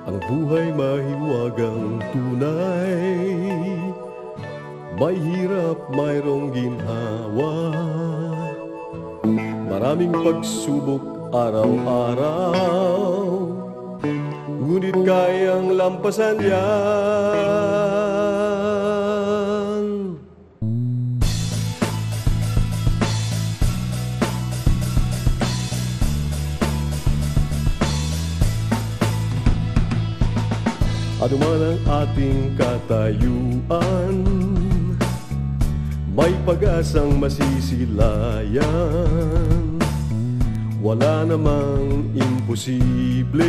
Ang buhay mahiwagang tunay, may hirap, mayroong ginhawa. Maraming pagsubok araw-araw, ngunit kayang lampasan yan. Ano man ang ating katayuan, may pag-asang masisilayan. Wala namang imposible,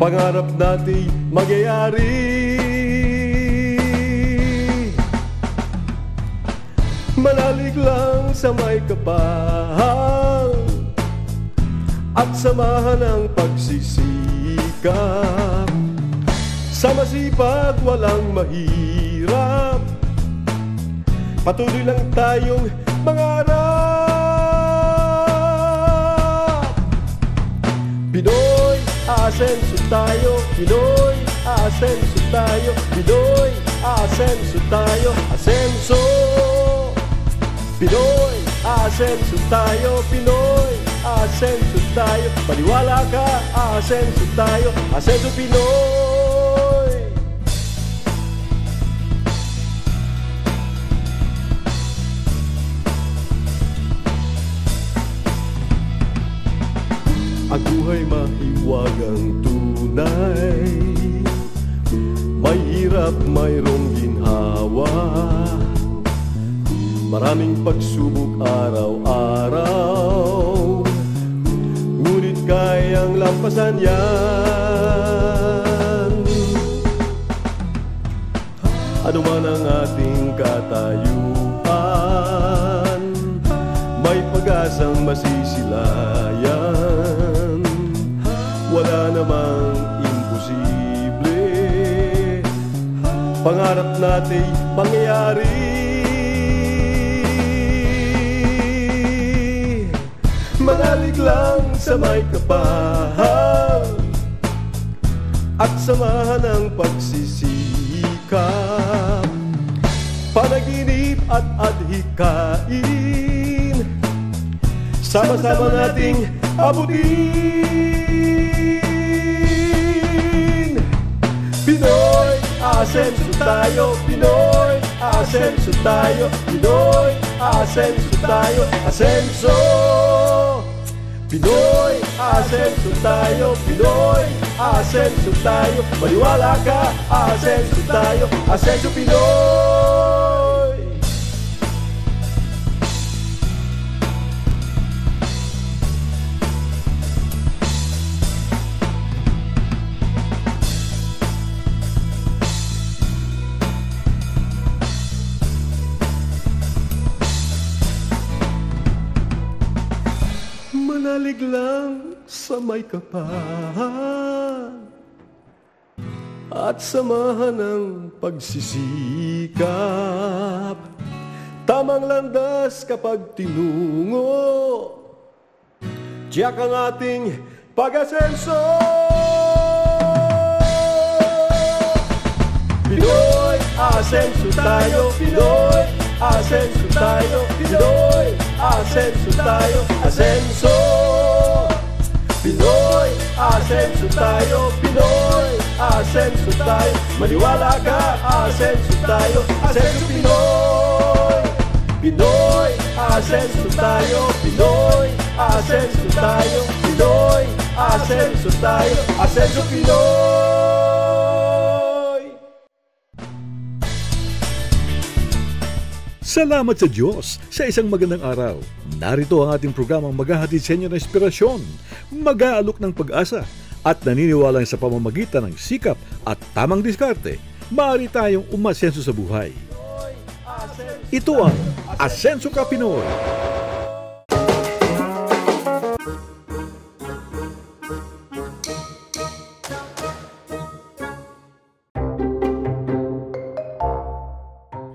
pangarap natin magyayari. Manalig lang sa may kapal at samahan ang pagsisikap. Sa masipag walang mahirap, patuloy lang tayong mangarap. Pinoy, aasenso tayo. Pinoy, aasenso tayo. Pinoy, aasenso tayo. Asenso. Pinoy, aasenso tayo. Pinoy, aasenso tayo. Paniwala ka, aasenso tayo. Asenso Pinoy. Ang buhay mahiwagang tunay, may hirap, mayroong ginhawa. Maraming pagsubok araw-araw, ngunit kayang lampasan yan. Ano man ang ating katayuan, may pag-asang masisilayan. Wala namang imposible, pangarap natin mangyayari. Manalig lang sa may kapal at samahan ang pagsisikap. Panaginip at adhikain, sama-sama nating abutin. Pinoy, aasenso tayo. Pinoy, aasenso tayo. Pinoy, aasenso tayo. Asenso. Pinoy, aasenso tayo. Pinoy, aasenso tayo. Maniwala ka, aasenso tayo. Asenso Pinoy. Manalig lang sa may kapal at samahan ng pagsisikap. Tamang landas kapag tinungo, tiyak ang ating pag-asenso. Pinoy, aasenso tayo. Pinoy, aasenso tayo. Pinoy, aasenso tayo. Asenso. Pinoy, aasenso tayo. Pinoy, aasenso tayo. Maniwala ka, aasenso tayo. Asenso Pinoy. Pinoy, aasenso tayo. Pinoy, aasenso tayo. Pinoy, aasenso tayo. Asenso Pinoy. Salamat sa Diyos sa isang magandang araw. Narito ang ating programang maghahatid sa inyo ng inspirasyon, mag-aalok ng pag-asa, at naniniwalang sa pamamagitan ng sikap at tamang diskarte, maaari tayong umasenso sa buhay. Ito ang Asenso Ka Pinoy!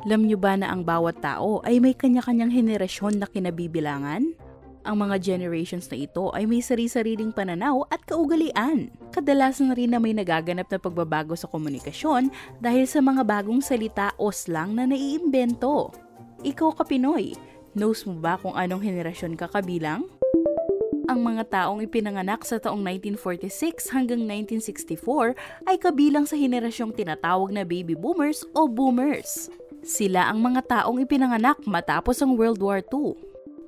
Alam nyo ba na ang bawat tao ay may kanya-kanyang henerasyon na kinabibilangan? Ang mga generations na ito ay may sari-sariling pananaw at kaugalian. Kadalasan rin na may nagaganap na pagbabago sa komunikasyon dahil sa mga bagong salita o slang na naiimbento. Ikaw ka Pinoy, knows mo ba kung anong henerasyon ka kabilang? Ang mga taong ipinanganak sa taong 1946 hanggang 1964 ay kabilang sa henerasyong tinatawag na baby boomers o boomers. Sila ang mga taong ipinanganak matapos ang World War II.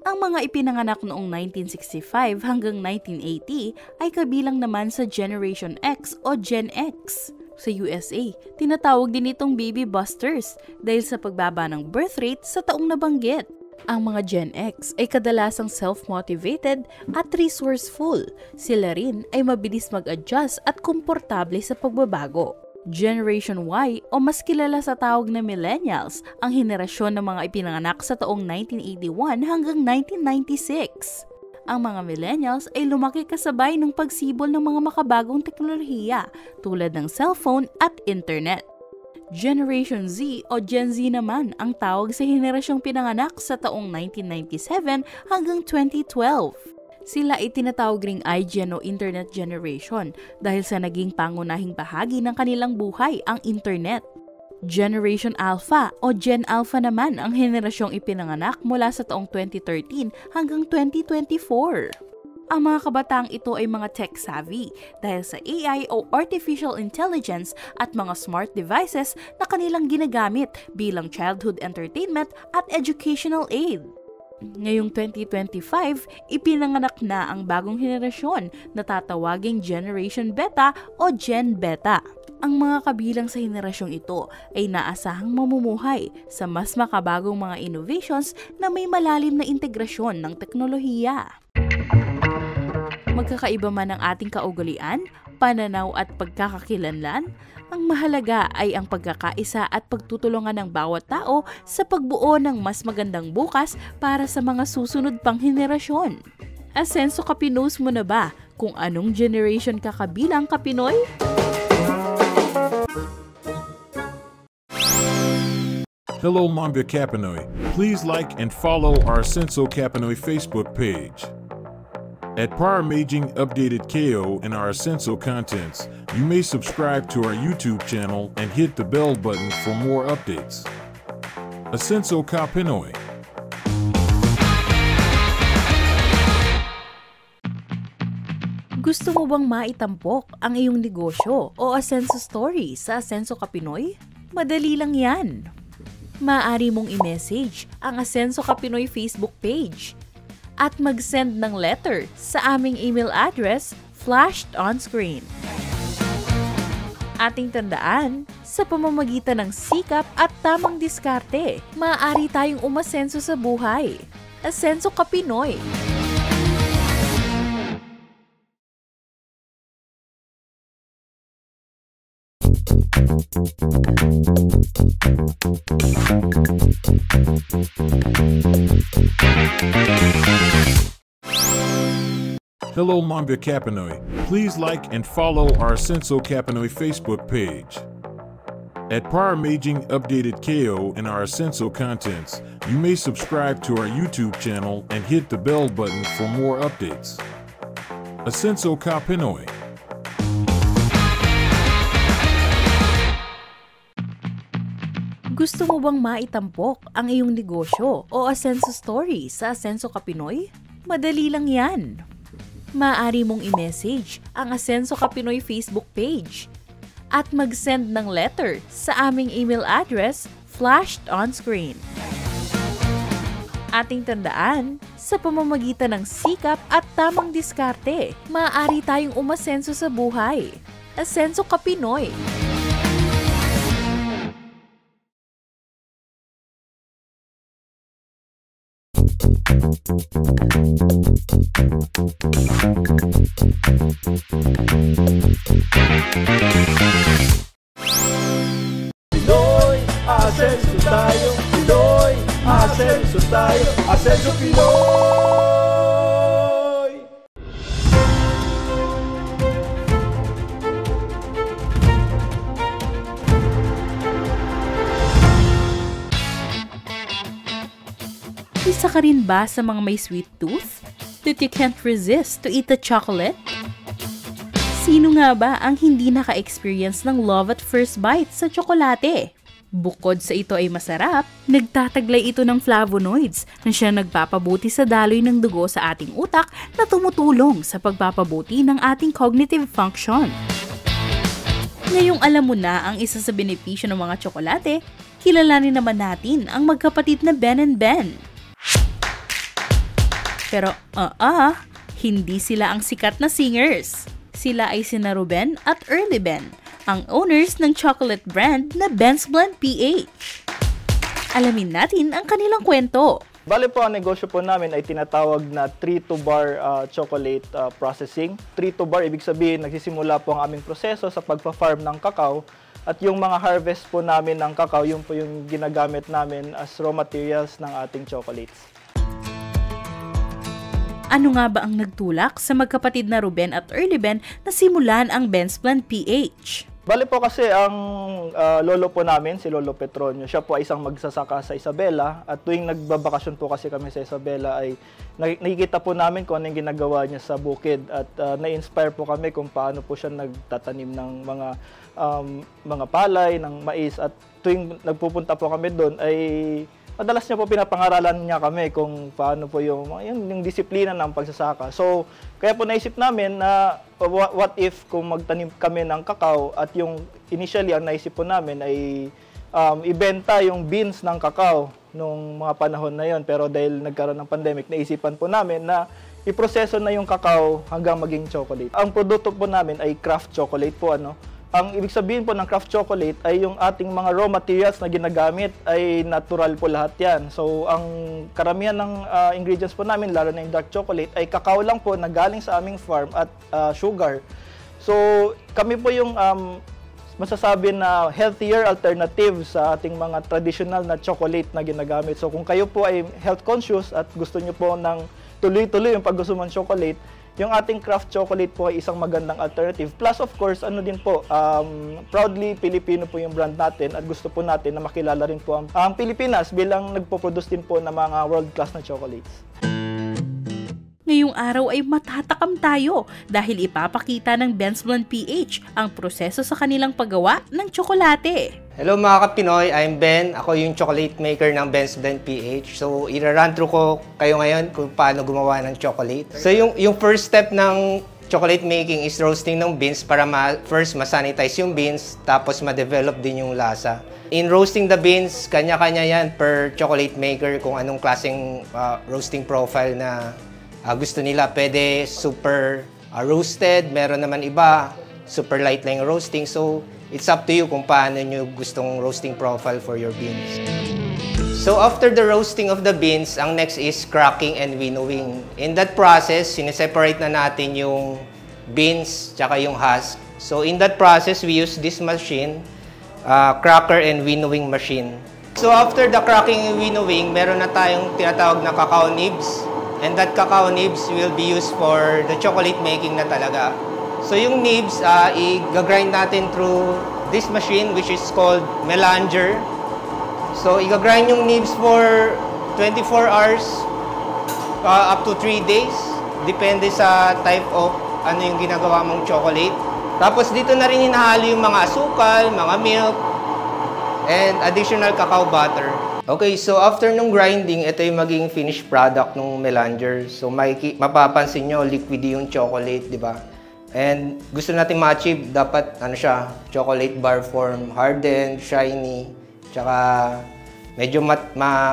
Ang mga ipinanganak noong 1965 hanggang 1980 ay kabilang naman sa Generation X o Gen X. Sa USA, tinatawag din itong baby busters dahil sa pagbaba ng birth rate sa taong nabanggit. Ang mga Gen X ay kadalasang self-motivated at resourceful. Sila rin ay mabilis mag-adjust at komportable sa pagbabago. Generation Y o mas kilala sa tawag na millennials, ang henerasyon ng mga ipinanganak sa taong 1981 hanggang 1996. Ang mga millennials ay lumaki kasabay ng pagsibol ng mga makabagong teknolohiya tulad ng cellphone at internet. Generation Z o Gen Z naman ang tawag sa henerasyong pinanganak sa taong 1997 hanggang 2012. Sila ay tinatawag ring iGen o Internet Generation dahil sa naging pangunahing bahagi ng kanilang buhay ang internet. Generation Alpha o Gen Alpha naman ang henerasyong ipinanganak mula sa taong 2013 hanggang 2024. Ang mga kabataang ito ay mga tech-savvy dahil sa AI o Artificial Intelligence at mga smart devices na kanilang ginagamit bilang childhood entertainment at educational aid. Ngayong 2025, ipinanganak na ang bagong henerasyon na tatawaging Generation Beta o Gen Beta. Ang mga kabilang sa henerasyong ito ay naasahang mamumuhay sa mas makabagong mga innovations na may malalim na integrasyon ng teknolohiya. Magkakaiba man ang ating kaugalian, pananaw at pagkakakilanlan, ang mahalaga ay ang pagkakaisa at pagtutulungan ng bawat tao sa pagbuo ng mas magandang bukas para sa mga susunod pang henerasyon. Asenso Kapinos mo na ba kung anong generation ka kabilang Kapinoy? Hello Mambia Kapinoy. Please like and follow our Asenso Kapinoy Facebook page. At para maging updated kayo in our Asenso contents, you may subscribe to our YouTube channel and hit the bell button for more updates. Asenso Ka Pinoy. Gusto mo bang maitampok ang iyong negosyo o Asenso story sa Asenso Ka Pinoy? Madali lang yan. Maaari mong i-message ang Asenso Ka Pinoy Facebook page at mag-send ng letter sa aming email address flashed on screen. Ating tandaan, sa pamamagitan ng sikap at tamang diskarte, maaari tayong umasenso sa buhay. Asenso Ka Pinoy! Hello Mambia Kapinoy. Please like and follow our Asenso Kapinoy Facebook page. At para maging updated kayo in our Asenso contents, you may subscribe to our YouTube channel and hit the bell button for more updates. Asenso Ka Pinoy. Gusto mo bang maitampok ang iyong negosyo o Asenso story sa Asenso Ka Pinoy? Madali lang yan. Maaari mong i-message ang Asenso Ka Pinoy Facebook page at mag-send ng letter sa aming email address flashed on screen. Ating tandaan, sa pamamagitan ng sikap at tamang diskarte, maaari tayong umasenso sa buhay. Asenso Ka Pinoy! Pinoy, asenso tayo. Pinoy, asenso tayo. Asenso Pinoy! Isa ka rin ba sa mga may sweet tooth? That you can't resist to eat the chocolate? Sino nga ba ang hindi naka-experience ng love at first bite sa tsokolate? Bukod sa ito ay masarap, nagtataglay ito ng flavonoids na siya nagpapabuti sa daloy ng dugo sa ating utak na tumutulong sa pagpapabuti ng ating cognitive function. Ngayong alam mo na ang isa sa benepisyo ng mga tsokolate, kilalanin naman natin ang magkapatid na Ben and Ben. Pero hindi sila ang sikat na singers. Sila ay sina Ruben at Early Ben, ang owners ng chocolate brand na Ben's Blend PH. Alamin natin ang kanilang kwento. Bale po, ang negosyo po namin ay tinatawag na 3-to-bar chocolate processing. 3-to-bar, ibig sabihin, nagsisimula po ang aming proseso sa pagpa-farm ng kakao. At yung mga harvest po namin ng kakao, yun po yung ginagamit namin as raw materials ng ating chocolates. Ano nga ba ang nagtulak sa magkapatid na Ruben at Early Ben na simulan ang Ben's Blend PH? Bale po kasi ang lolo po namin, si Lolo Petronio, siya po ay isang magsasaka sa Isabela. At tuwing nagbabakasyon po kasi kami sa Isabela ay nakikita po namin kung ano yung ginagawa niya sa bukid. At na-inspire po kami kung paano po siya nagtatanim ng mga palay, ng mais. At tuwing nagpupunta po kami doon ay madalas niya po pinapangaralan niya kami kung paano po yung disiplina ng pagsasaka. So, kaya po naisip namin na what if kung magtanim kami ng kakao at yung initially ang naisip po namin ay ibenta yung beans ng kakao nung mga panahon na yon. Pero dahil nagkaroon ng pandemic, naisipan po namin na iproseso na yung kakao hanggang maging chocolate. Ang produkto po namin ay craft chocolate po, Ang ibig sabihin po ng craft chocolate ay yung ating mga raw materials na ginagamit ay natural po lahat yan. So, ang karamihan ng ingredients po namin, lalo na yung dark chocolate, ay kakao lang po na galing sa aming farm at sugar. So, kami po yung masasabi na healthier alternative sa ating mga traditional na chocolate na ginagamit. So, kung kayo po ay health conscious at gusto nyo po ng tuloy-tuloy yung paggusto ng chocolate, yung ating craft chocolate po ay isang magandang alternative. Plus, of course, proudly Filipino po yung brand natin at gusto po natin na makilala rin po ang Pilipinas bilang nagpo-produce din po ng mga world-class na chocolates. Ngayong araw ay matatakam tayo dahil ipapakita ng Ben's Blend PH ang proseso sa kanilang paggawa ng tsokolate. Hello mga ka-Pinoy, I'm Ben. Ako yung chocolate maker ng Ben's Blend PH. So, i-run through ko kayo ngayon kung paano gumawa ng chocolate. So, yung first step ng chocolate making is roasting ng beans para first ma-sanitize yung beans, tapos ma-develop din yung lasa. In roasting the beans, kanya-kanya yan per chocolate maker kung anong klaseng roasting profile na gusto nila. Pwede super roasted, meron naman iba, super light lang yung roasting. So, it's up to you kung paano nyo gustong roasting profile for your beans. So, after the roasting of the beans, ang next is cracking and winnowing. In that process, sineseparate na natin yung beans tsaka yung husk. So, in that process, we use this machine, cracker and winnowing machine. So, after the cracking and winnowing, meron na tayong tinatawag na cacao nibs. And that cacao nibs will be used for the chocolate making na talaga. So yung nibs, i-grind natin through this machine which is called melanger. So i-grind yung nibs for 24 hours up to 3 days. Depende sa type of ano yung ginagawa mong chocolate. Tapos dito na rin hinahalo yung mga asukal, mga milk, and additional cacao butter. Okay, so after nung grinding, ito yung maging finished product ng melanger. So mapapansin nyo, liquid yung chocolate, di ba? And gusto natin ma-achieve, dapat siya, chocolate bar form, hardened, shiny, tsaka medyo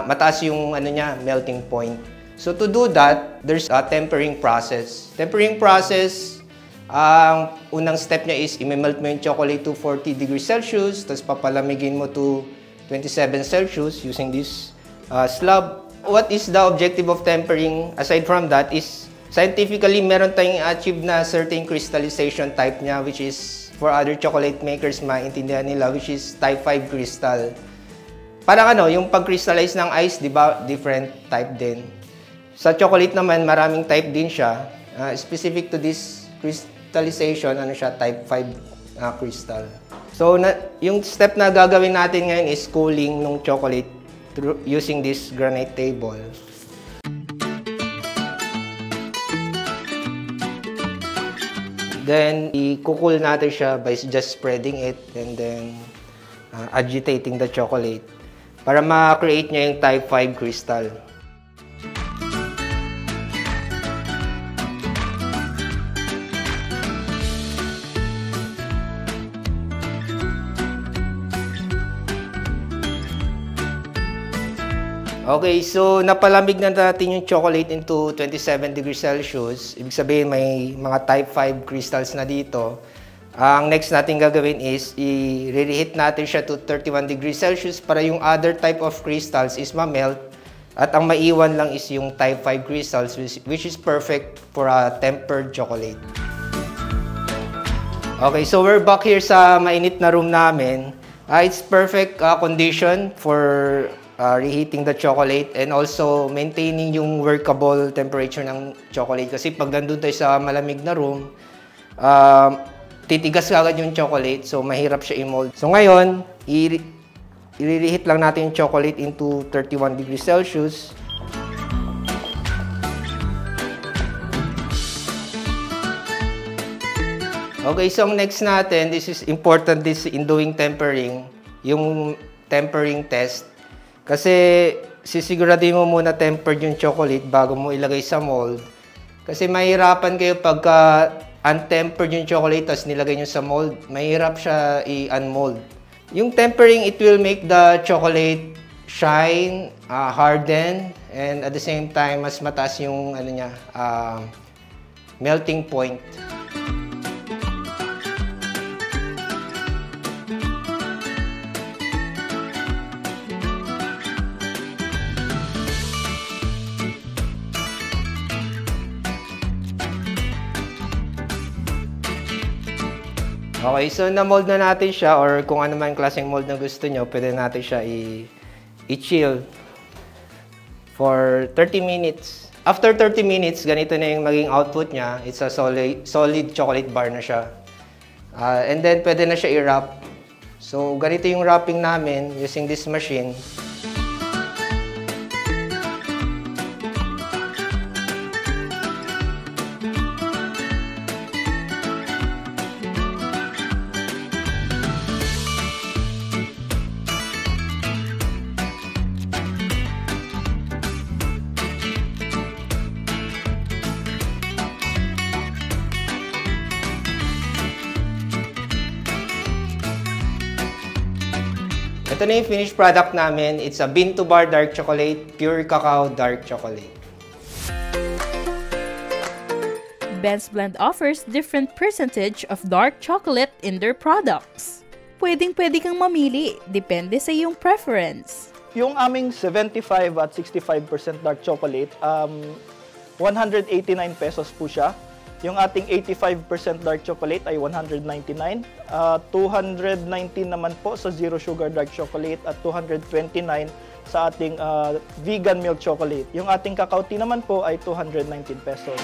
mataas yung melting point. So to do that, there's a tempering process. Tempering process, ang unang step niya is i-melt mo yung chocolate to 40 degrees Celsius, tapos papalamigin mo to 27 Celsius using this slab. What is the objective of tempering? Aside from that is, scientifically, meron tayong achieve na certain crystallization type niya, which is, for other chocolate makers, maintindihan nila, which is type 5 crystal. Parang yung pag-crystallize ng ice, di ba, different type din. Sa chocolate naman, maraming type din siya. Specific to this crystallization, siya, type 5 crystal. So, yung step na gagawin natin ngayon is cooling ng chocolate using this granite table. Then, i-cool natin siya by just spreading it and then agitating the chocolate para ma-create niya yung type 5 crystal. Okay, so napalamig na natin yung chocolate into 27 degrees Celsius. Ibig sabihin may mga type 5 crystals na dito. Ang next natin gagawin is i-reheat natin siya to 31 degrees Celsius para yung other type of crystals is ma-melt. At ang maiwan lang is yung type 5 crystals which is perfect for a tempered chocolate. Okay, so we're back here sa mainit na room namin. It's perfect condition for reheating the chocolate and also maintaining yung workable temperature ng chocolate. Kasi pag nandun tayo sa malamig na room, titigas agad yung chocolate, so mahirap siya i-mold. So ngayon, i-reheat lang natin yung chocolate into 31 degrees Celsius. Okay, so ang next natin, this is important in doing tempering, yung tempering test. Kasi sisiguraduhin mo muna tempered yung chocolate bago mo ilagay sa mold. Kasi mahirapan kayo pagka untempered yung chocolate tapos nilagay nyo sa mold, mahirap siya i-unmold. Yung tempering, it will make the chocolate shine, harden, and at the same time, mas mataas yung melting point. Okay, so na-mold na natin siya or kung ano man klaseng mold na gusto nyo, pwede natin siya i-chill for 30 minutes. After 30 minutes, ganito na yung maging output niya. It's a solid chocolate bar na siya. And then, pwede na siya i-wrap. So, ganito yung wrapping namin using this machine. Ito na yung finished product namin. It's a bean-to-bar dark chocolate, pure cacao dark chocolate. Ben's Blend offers different percentage of dark chocolate in their products. Pwedeng-pwede kang mamili, depende sa iyong preference. Yung aming 75 at 65% dark chocolate, 189 pesos po siya. Yung ating 85% dark chocolate ay 199. 219 naman po sa zero sugar dark chocolate at 229 sa ating vegan milk chocolate. Yung ating cacao tea naman po ay 219 pesos.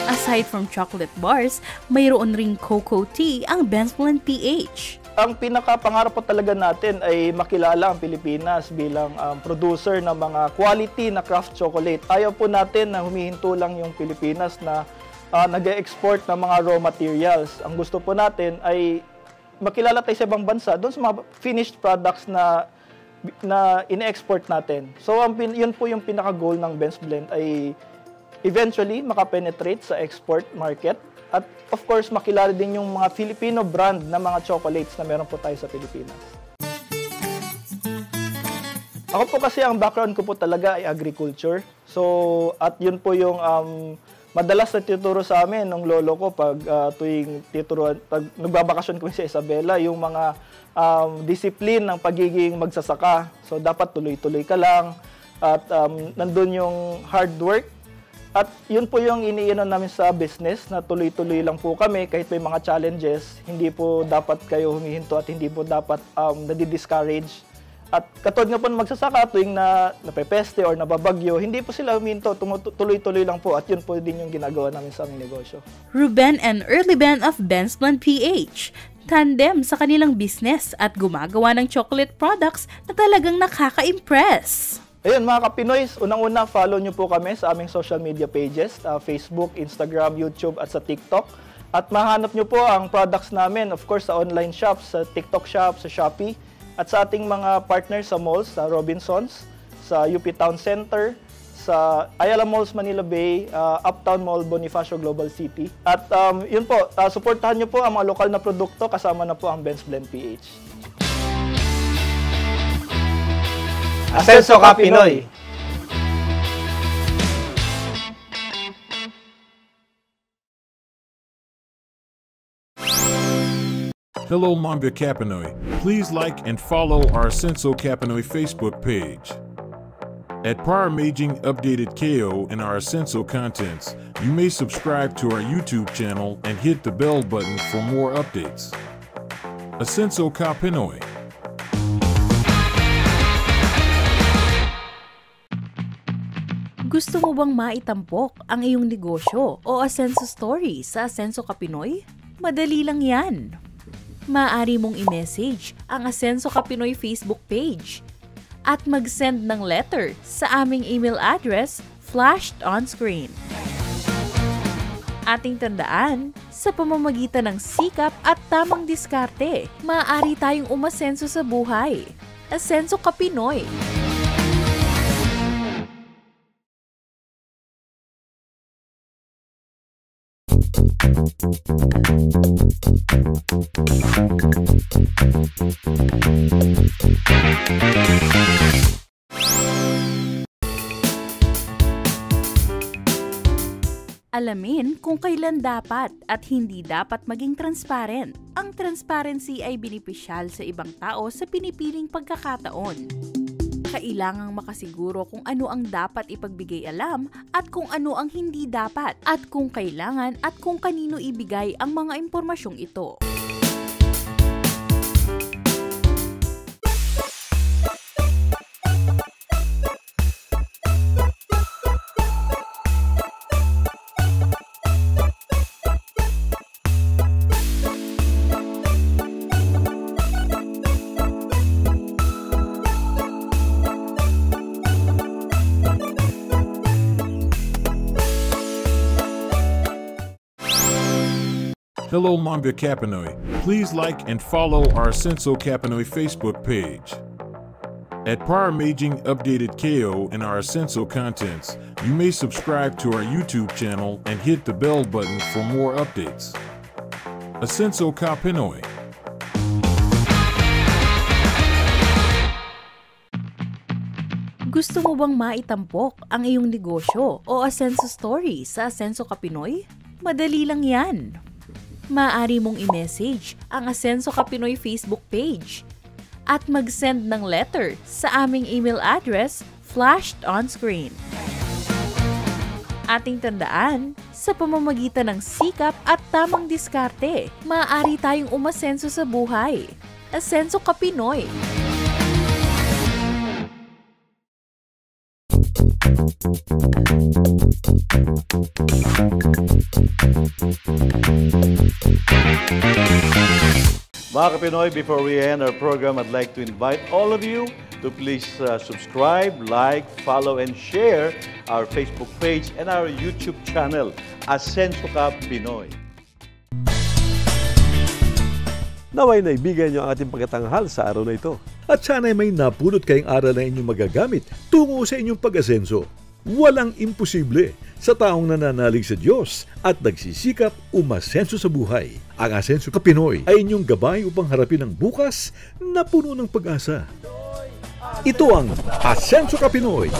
Aside from chocolate bars, mayroon ring cocoa tea ang Ben's Blend PH. Ang pinakapangarap po talaga natin ay makilala ang Pilipinas bilang producer ng mga quality na craft chocolate. Ayaw po natin na humihinto lang yung Pilipinas na nag-export ng mga raw materials. Ang gusto po natin ay makilala tayo sa ibang bansa doon sa mga finished products na ine-export natin. So yun po yung pinaka-goal ng Ben's Blend ay eventually makapenetrate sa export market at of course makilala din yung mga Filipino brand na mga chocolates na meron po tayo sa Pilipinas. Ako po kasi ang background ko po talaga ay agriculture. So at yun po yung madalas na tinuturo sa amin ng lolo ko pag pag nagbabakasyon kami sa Isabela, yung mga discipline ng pagiging magsasaka. So dapat tuloy-tuloy ka lang at nandun yung hard work. At yun po yung iniinom namin sa business na tuloy-tuloy lang po kami kahit may mga challenges. Hindi po dapat kayo humihinto at hindi po dapat nadi-discourage. At katulad nga po magsasaka tuwing napepeste or nababagyo, hindi po sila huminto, tuloy-tuloy lang po at yun po din yung ginagawa namin sa aming negosyo. Ruben and Early Ben of Ben's Blend PH, tandem sa kanilang business at gumagawa ng chocolate products na talagang nakaka-impress. Ayun mga Kapinoy, unang-una follow nyo po kami sa aming social media pages, Facebook, Instagram, YouTube at sa TikTok. At mahanap nyo po ang products namin, of course, sa online shops, sa TikTok shop, sa Shopee, at sa ating mga partners sa malls, sa Robinsons, sa UP Town Center, sa Ayala Malls Manila Bay, Uptown Mall Bonifacio Global City. At yun po, suportahan nyo po ang mga lokal na produkto, kasama na po ang Ben's Blend PH. Asenso Ka Pinoy! Hello, Mambia Kapinoy. Please like and follow our Asenso Kapinoy Facebook page. At Par Maging Updated KO and our Asenso contents, you may subscribe to our YouTube channel and hit the bell button for more updates. Asenso Kapinoy. Gusto mo bang maitampok ang iyong negosyo o Asenso story sa Asenso Ka Pinoy? Madali lang yan. Maaari mong i-message ang Asenso Ka Pinoy Facebook page at mag-send ng letter sa aming email address flashed on screen. Ating tandaan, sa pamamagitan ng sikap at tamang diskarte, maaari tayong umasenso sa buhay. Asenso Ka Pinoy! Alamin kung kailan dapat at hindi dapat maging transparent. Ang transparency ay benepisyal sa ibang tao sa pinipiling pagkakataon. Kailangang makasiguro kung ano ang dapat ipagbigay alam at kung ano ang hindi dapat at kung kailangan at kung kanino ibigay ang mga impormasyong ito. Hello, Mambia Kapinoy. Please like and follow our Asenso Kapinoy Facebook page. At Par Maging Updated KO and our Asenso contents, you may subscribe to our YouTube channel and hit the bell button for more updates. Asenso Kapinoy. Gusto mo bang maitampok ang iyong negosyo o Asenso story sa Asenso Ka Pinoy? Madali lang yan. Maaari mong i-message ang Asenso Ka Pinoy Facebook page at mag-send ng letter sa aming email address flashed on screen. Ating tandaan, sa pamamagitan ng sikap at tamang diskarte, maaari tayong umasenso sa buhay. Asenso Ka Pinoy! Mga Kapinoy, before we end our program, I'd like to invite all of you to please subscribe, like, follow, and share our Facebook page and our YouTube channel, Asenso Ka Pinoy. Naway naibigan niyo ang ating pagkatanghal sa araw na ito. At sana'y may napulot kayong aral na inyong magagamit tungo sa inyong pag-asenso. Walang imposible sa taong nananalig sa Diyos at nagsisikap umasenso sa buhay. Ang Asenso Ka Pinoy ay inyong gabay upang harapin ang bukas na puno ng pag-asa. Ito ang Asenso Ka Pinoy.